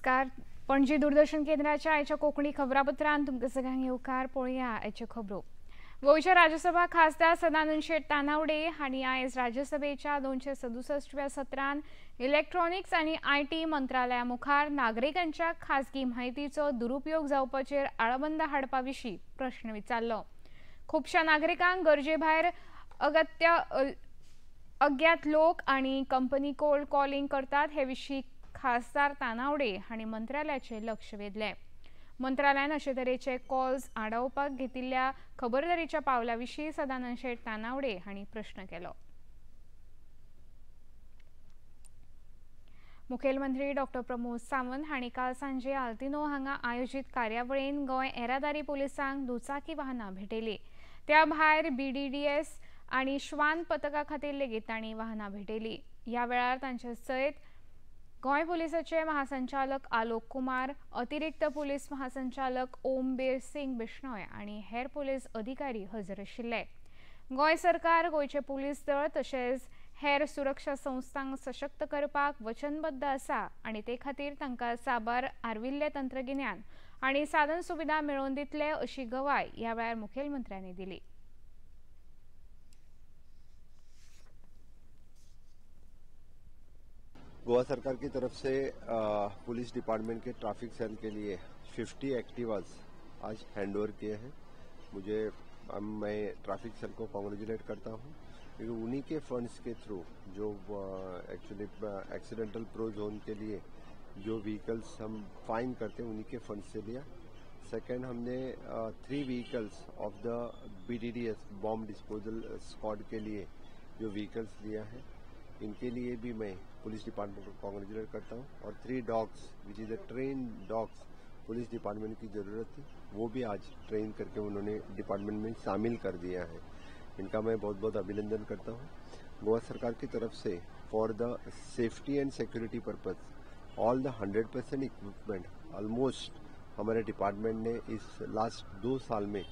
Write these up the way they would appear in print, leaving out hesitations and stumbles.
नमस्कार। पणजी दूरदर्शन केंद्राच्या आयच्या कोंकणी खबरापत्रांत तुमकां सगळ्यांक येवकार। पळोवया आयच्यो खबरो। गोंयचे राज्यसभा खासदार सदानंद शेट तानावडे हांणी आयज राज्यसभेच्या 267व्या सत्रांत इलेक्ट्रॉनिक्स आनी आयटी मंत्रालया मुखार नागरिकांच्या खासगी म्हायतीचो दुरुपयोग जावपाचेर आळाबंद हाडपा विशीं प्रस्न विचारलो। खुबशा नागरिकांक गरजे भायर अज्ञात लोक आनी कंपनी कोल्ड कॉलिंग करतात हे विशीं खासदार तानावडे हांणी मंत्रालयाचें लक्ष वेधलें। मंत्रालयान अशे तरेचे कॉल्स आडावपाक घेतिल्ल्या खबरदारीच्या पावला विशीं सदानंद शेट तानावडे हांणी प्रस्न केलो। मुखेलमंत्री डॉ. प्रमोद सावंत हांणी काल सांजे आल्तिनो हांगा आयोजीत कार्यावळींत गोंय येरादारी पुलिसांक दुचाकी वाहनां भेटयलीं। त्या भायर BDDS आनी श्वान पथका खातीर लेगीत तांणी वाहनां भेटयलीं। ह्या वेळार तांचे सयत गोंय पुलिसाचे महासंचालक आलोक कुमार, अतिरिक्त पुलीस महासंचालक ओमबीर सिंग बिश्नोय आनी हेर पुलीस अधिकारी हजर आशिल्ले। गोंय सरकार गोंयचे पुलीस दळ तशेंच हेर सुरक्षा संस्थांक सशक्त करपाक वचनबद्ध आसा आनी ते खातीर तांकां साबार आर्विल्ले तंत्रगिन्यान आनी साधन सुविधा मेळोवन दितले अशी गवाय ह्या वेळार मुखेलमंत्र्यांनी दिली। गोवा सरकार की तरफ से पुलिस डिपार्टमेंट के ट्रैफिक सेल के लिए 50 एक्टिवास आज हैंडओवर किए हैं। मैं ट्रैफिक सेल को कांग्रेचुलेट करता हूं क्योंकि उन्हीं के फंड्स के थ्रू जो एक्चुअली एक्सीडेंटल प्रो जोन के लिए जो व्हीकल्स हम फाइन करते हैं उन्हीं के फंड्स से लिया। सेकेंड, हमने 3 vehicles of the BDDS bomb disposal squad के लिए जो व्हीकल्स लिया है, इनके लिए भी मैं पुलिस डिपार्टमेंट को कांग्रेचुलेट करता हूं। और 3 dogs which is the train dogs police department की जरूरत थी, वो भी आज ट्रेन करके उन्होंने डिपार्टमेंट में शामिल कर दिया है। इनका मैं बहुत बहुत अभिनंदन करता हूं। गोवा सरकार की तरफ से for the safety and security purpose all the 100% equipment almost हमारे डिपार्टमेंट ने इस लास्ट 2 साल में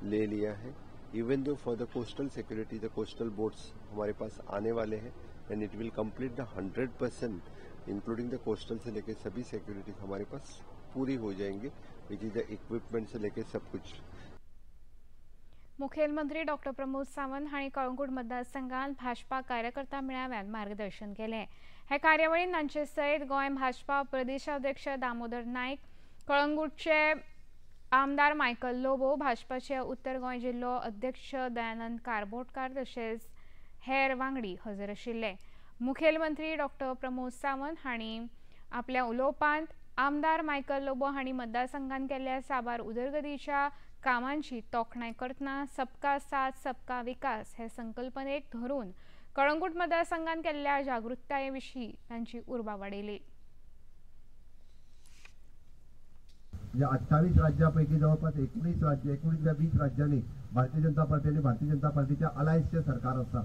ले लिया है। Even though for the coastal security the coastal boats हमारे पास आने वाले हैं and it will complete the 100% including the coastal से लेकर सभी सिक्योरिटी हमारे पास पूरी हो जाएंगे, विच इज द इक्विपमेंट से लेकर सब कुछ। मुखेलमंत्री डॉ. प्रमोद सावंत हांणी कळंगूट मतदारसंघात भाजपा कार्यकर्ता मेळाव्यात मार्गदर्शन केलें। हे कार्यावळींत तांचे सयत गोंय भाजपा प्रदेशाध्यक्ष दामोदर नायक, कळंगूटचे आमदार मायकल लोबो, भाजपाचे उत्तर गोंय जिल्लो अध्यक्ष दयानंद कारबोटकार तशेंच हेर वांगडी हजर आशिल्ले। मुखेलमंत्री डॉ. प्रमोद सावंत हांणी आपल्या उलोवपांत आमदार मायकल लोबो हांणी मतदारसंघात केल्ल्या साबार उदरगतीच्या कामांची तोखणाय करतना सबका साथ सबका विकास हे संकल्पनेक धरून कळंगूट मतदारसंघात केल्ल्या जागृताये विशीं तांची उर्बा वाडयली। 28 राज्यांपैकी जवळपास 19 राज्य 19 या 20 राज्यांनी भारतीय जनता पार्टी आणि भारतीय जनता पार्टीच्या अलायन्सचे सरकार आसा।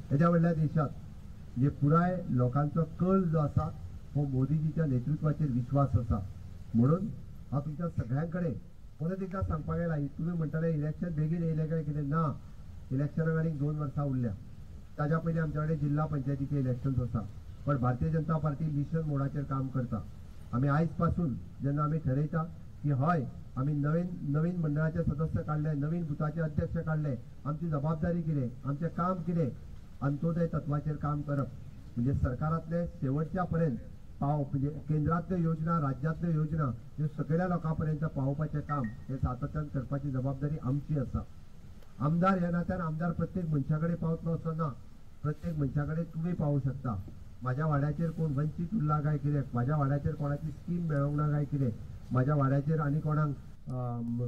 त्याच्या व्हडल्या देशात जे पुराय लोकांचो कल जो आसा हो मोदीजीच्या नेतृत्वाचेर विश्वास आसा। म्हणून हांव तुमच्या सगळ्यांकडे परत एकदा सांगपाक येयला, तुम्ही म्हणटाले इलेक्शन बेगीन येयलें काय कितें, ना, इलेक्शनाक आनीक 2 वर्सां उरल्या। ताच्या पयलीं आमच्या कडेन जिल्हा पंचायतीचे इलेक्शन्स आसा। पण भारतीय जनता पार्टी मिशन मोडाचेर काम करता। आम्ही आयज पासून जेन्ना आम्ही ठरयता की हय आम्ही नवीन मंडळाचे सदस्य काढले, नवीन बुथाचे अध्यक्ष काढले, आमची जबाबदारी कितें, आमचें काम कितें, अंत्योदय तत्वाचेर काम करप, म्हणजे सरकारातले शेवटच्या पर्यंत म्हणजे केंद्रातल्यो योजना राज्यातल्यो योजना ह्यो सगळ्या लोकांपर्यंत पावोवपाचें काम हे सातत्यान करपाची जबाबदारी आमची आसा। आमदार ह्या नात्यान आमदार प्रत्येक मनशाकडे पावतलो असो ना, प्रत्येक मनशाकडे तुम्ही पावू शकता। माझ्या वाड्याचेर कोण वंचित उरला काय कितें, माझ्या वाड्याचेर कोणाची स्कीम मेळोंक ना काय कितें, माझ्या वाड्याचेर आनी कोणाक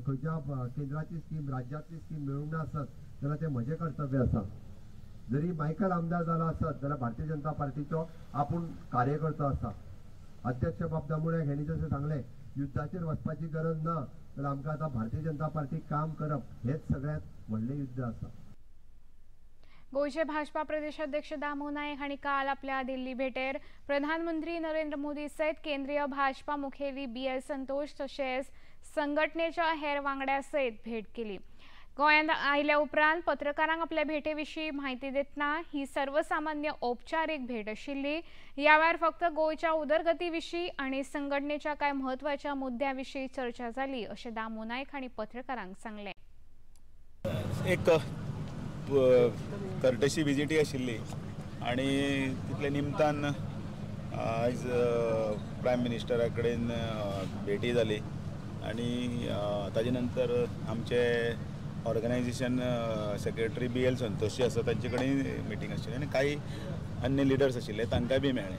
खंयच्या केंद्राची स्कीम राज्यातली स्कीम मेळोंक ना आसत जाल्यार ते म्हजें कर्तव्य आसा। जरी मायकल आमदार जाला आसत जाल्यार भारतीय जनता पार्टीचो आपूण कार्यकर्तो आसा। अध्यक्ष बाब दामुड्याक हेणी जशें सांगलें युद्धाचेर वचपाची गरज ना, जाल्यार आमकां आतां भारतीय जनता पार्टी काम करप हेच सगळ्यांत व्हडलें युद्ध आसा। गोयचे भाजपा प्रदेशाध्यक्ष दामो नायक हांणी काल आपल्या दिल्ली भेटेर प्रधानमंत्री नरेंद्र मोदी सयत केंद्रीय भाजपा मुखेली BL संतोष तशेंच संघटनेच्या हेर वांगड्या सयत भेट केली। गोंयांत आयल्या उपरांत पत्रकारांक आपल्या भेटेविशीं माहिती देतना ही सर्वसामान्य औपचारीक भेट आशिल्ली। ह्या वेळार फक्त गोंयच्या उदरगती विशीं आनी संघटनेच्या कांय म्हत्वाच्या मुद्द्यां विशीं चर्चा जाली अशें दामू नायक हांणी पत्रकारांक सांगलें। एक कर्टेसी विजिटी आशिल्ली आनी तितले निमतान आज प्रायम मिनिस्टरा कडेन भेटी जाली आनी ताजे नंतर आमचे ऑर्गनायझेशन सेक्रेटरी BL संतोशी आसा तांचे कडेन मिटींग आशिल्ली आनी काही अन्य लिडर्स आशिल्ले तांकां बी मेळ्ळे।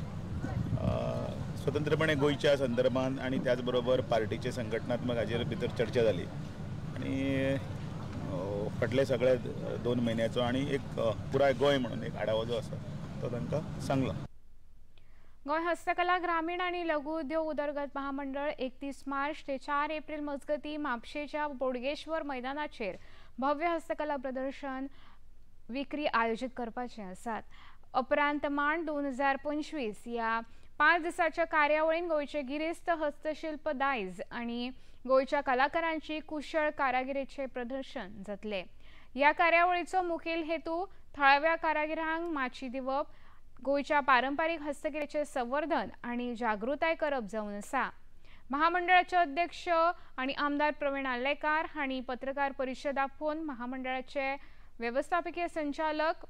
स्वतंत्रपणे गोंयच्या संदर्भांत आनी त्याच बरोबर पार्टीचे संघटनात्मक हाजेर भितर चर्चा जाली आनी फाटले सगळे 2 म्हयन्याचो आनी एक पुराय गोंय म्हणून एक आढावो जो आसा तो तांकां सांगलो। गोंय हस्तकला ग्रामीण आनी लघु उद्योग उदरगत महामंडळ 31 मार्च ते 4 एप्रिल मजगती म्हापशेच्या बोडगेश्वर मैदानाचेर भव्य हस्तकला प्रदर्शन विक्री आयोजित करपाचे आसात। उपरांत मांड 2025 ह्या 5 दिसाच्या कार्यावळीन गोंयचे गिरेस्त हस्तशिल्प दायज आनी गोंयच्या कलाकारांची कुशळ कारागिरीचे प्रदर्शन जातले। ह्या कार्यावळीचो मुखेल हेतू थळाव्या कारागिरांक माची दिवप, गोंयच्या पारंपारीक हस्तकलेचे संवर्धन आनी जागृताय करप जावन आसा। महामंडळाचे अध्यक्ष आनी आमदार प्रवीण आर्लेकार हांणी पत्रकार परिशद आपोवन महामंडळाचे व्यवस्थापकीय संचालक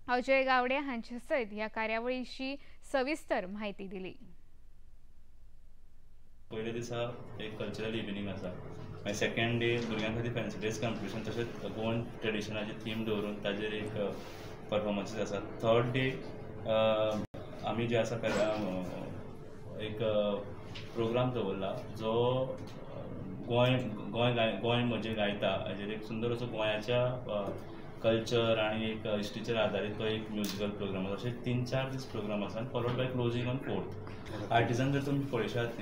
अजय गावडे हांचे सयत ह्या कार्यावळीची सविस्तर म्हायती दिली। पयल्या दिसा एक कल्चरल इव्हिनिंग आसा, मागीर सेकंड डे भुरग्यां खातीर फॅन्सी ड्रेस कॉम्पिटिशन तशेंच गोवन ट्रेडिशनाची थीम दवरून ताजेर एक परफॉर्मन्सीस आसा। थर्ड डे आमी जे आसा एक प्रोग्राम दवरला जो गोंय म्हणजे गायता हाजेर एक सुंदर असो गोंयाच्या कल्चर आनी एक हिस्ट्रीचेर आदारीत तो एक म्युजिकल प्रोग्राम आसा। अशे 3-4 दीस प्रोग्राम आसा followed by closing on 4th। Artisan जर तुमी पळयशात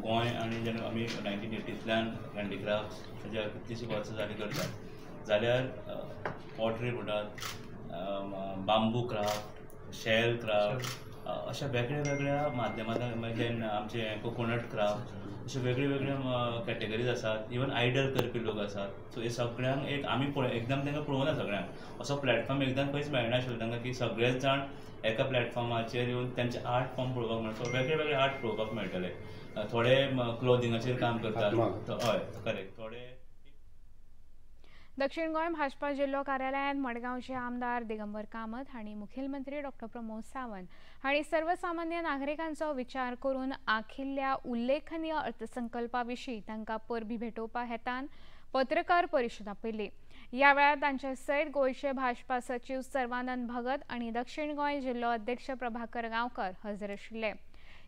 गोंय आनी जेन्ना आमी 1980तल्यान हँडीक्राफ्ट ताच्या कितलींशीं वर्सां जालीं करतात जाल्यार पॉटरी म्हणटात, बांबू क्राफ्ट, शेल क्राफ्ट, अशा वेगळ्या माध्यमांतल्यान मागीर आमचे कोकोनट क्राफ्ट अशे वेगळ्या कॅटेगरीज आसात। इवन आयडल करपी लोक आसात। सो हे सगळ्यांक एक आमी एकदम तांकां पळोवना सगळ्यांक असो प्लॅटफॉर्म एकदम खंयच मेळनाशिल्लो तांकां की सगळेच जाण एका प्लॅटफॉर्माचेर येवन तांचे आर्ट फॉर्म पळोवपाक मेळटा। सो वेगळे आर्ट पळोवपाक मेळटले। थोडे क्लोथिंगाचेर काम करतात, हय करेक्ट, थोडे दक्षिण गोंय भाजपा जिल्लो कार्यालयात मडगांवचे आमदार दिगंबर कामत हांणी मुखेलमंत्री डॉ प्रमोद सावंत हांणी सर्वसामान्य नागरिकांचो विचार करून आखिल्ल्या उल्लेखनीय अर्थसंकल्पा विशीं तांकां परबी भेटोवपा हेतान पत्रकार परिशद आपयली। ह्या वेळार तांचे सयत गोंयचे भाजपा सचिव सर्वानंद भगत आनी दक्षिण गोंय जिल्लो अध्यक्ष प्रभाकर गांवकर हजर आशिल्ले।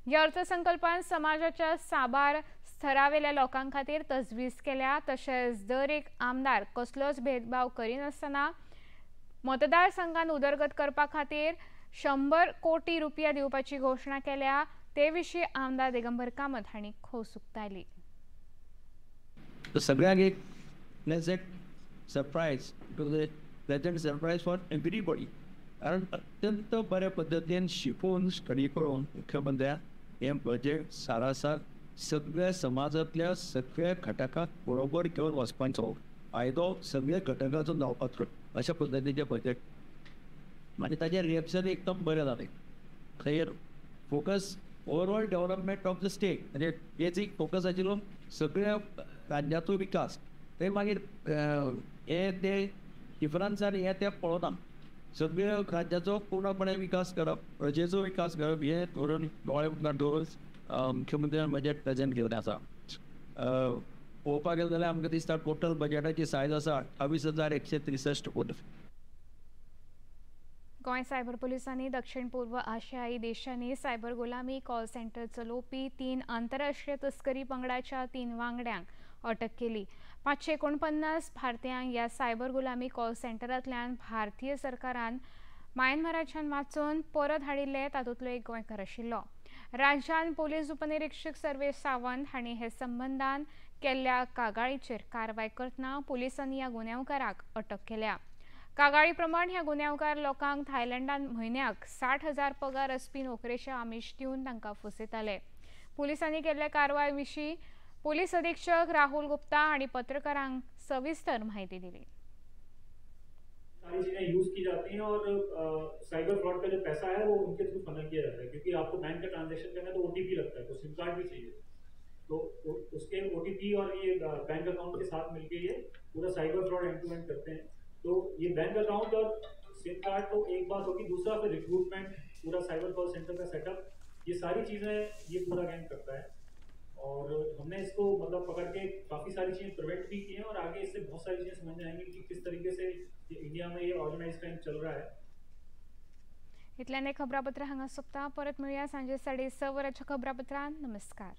ह्या अर्थसंकल्पान समाजाच्या साबार स्तरावेल्या लोकां खातीर तजवीज केल्या, तशेंच दर एक आमदार कसलोच भेदभाव करिनासतना मतदारसंघात उदरगत करपा खातीर 100 कोटी रुपया दिवपाची घोशणा केल्या। ते विशीं आमदार दिगंबर कामत हांणी खोस उक्तायली। सगळ्यांक एक pleasant surprise, pleasant surprise for everybody, कारण अत्यंत बऱ्या पद्धतीन शिकून स्टडी करून मुख्यमंत्र्यान हे बजेट सारासार सगळ्या समाजातल्या सगळ्या घटकांक बरोबर घेवन वचपाचो फायदो सगळ्या घटकांचो जावपाचो अशा पद्धतीचें बजेट आनी ताचें रिएक्शन एकदम बरें जालें। थंय focus overall development of the state म्हणजे बेजीक फोकस आशिल्लो सगळ्या राज्याचो विकास। थंय मागीर हे ते डिफरन्सान हे ते पळोवना, सगळ्या राज्याचो पूर्णपणे विकास करप, प्रजेचो विकास करप हे धोरण दोळे मुखार दवरून मुख्यमंत्र्यान बजेट प्रेजेंट केल्लें आसा। पळोवपाक गेले जाल्यार आमकां दिसता टोटल बजेटाची सायज आसा 28,163 कोटी। गोंय सायबर पुलिसांनी दक्षिण पूर्व आशियाई देशांनी सायबर गुलामी कॉल सेंटर चलोवपी 3 आंतरराष्ट्रीय तस्करी पंगडाच्या 3 वांगड्यांक अटक केली। 549 भारतीयांक ह्या सायबर गुलामी कॉल सेंटरांतल्यान भारतीय सरकारान म्यानमाराच्यान वाचून परत हाडिल्ले, तातूंतलो एक गोंयकार आशिल्लो। राज्यान पुलीस उपनिरीक्षक सर्वेश सावंत हांणी हे संबंधान केल्ल्या कागाळीचेर कारवाय करतना पुलिसांनी ह्या गुन्यांवकाराक अटक केल्या। कागाळी प्रमाण ह्या गुन्यांवकार लोकांक थायलंडान म्हयन्याक 60,000 पगार आसपी नोकरेचे आमीश दिवन तांकां फसयताले। पुलिसांनी केल्ल्या कारवाय विशीं पोलीस अधीक्षक राहुल गुप्ता आणि पत्रकारांक सविस्तर माहिती दिली। सारी चीजें यूज की जाती हैं और साइबर फ्रॉड का जो पैसा है वो उनके थ्रू फनल किया जाता है, क्योंकि आपको बैंक का ट्रांजैक्शन करना है तो ओटीपी लगता है, तो सिम कार्ड भी चाहिए, तो उसके ओटीपी और ये बैंक अकाउंट के साथ मिलके ये पूरा cyber fraud end to end करते हैं। तो ये बैंक अकाउंट और सिम कार्ड तो एक बात होगी, दूसरा फिर रिक्रूटमेंट, पूरा साइबर कॉल सेंटर का सेटअप, ये सारी चीजें ये पूरा गैंग करता है। और हमने इसको मतलब पकड़ के काफी सारी चीजें प्रिवेंट भी की हैं और आगे इससे बहुत सारी चीजें समझ में आएंगी कि किस तरीके से इंडिया में ये ऑर्गेनाइज क्राइम चल रहा है। इतल्याने खबरापत्र हांगा सोंपता। परत मेळुया सांजे 6:30 वरांच्या खबरापत्रांत। नमस्कार।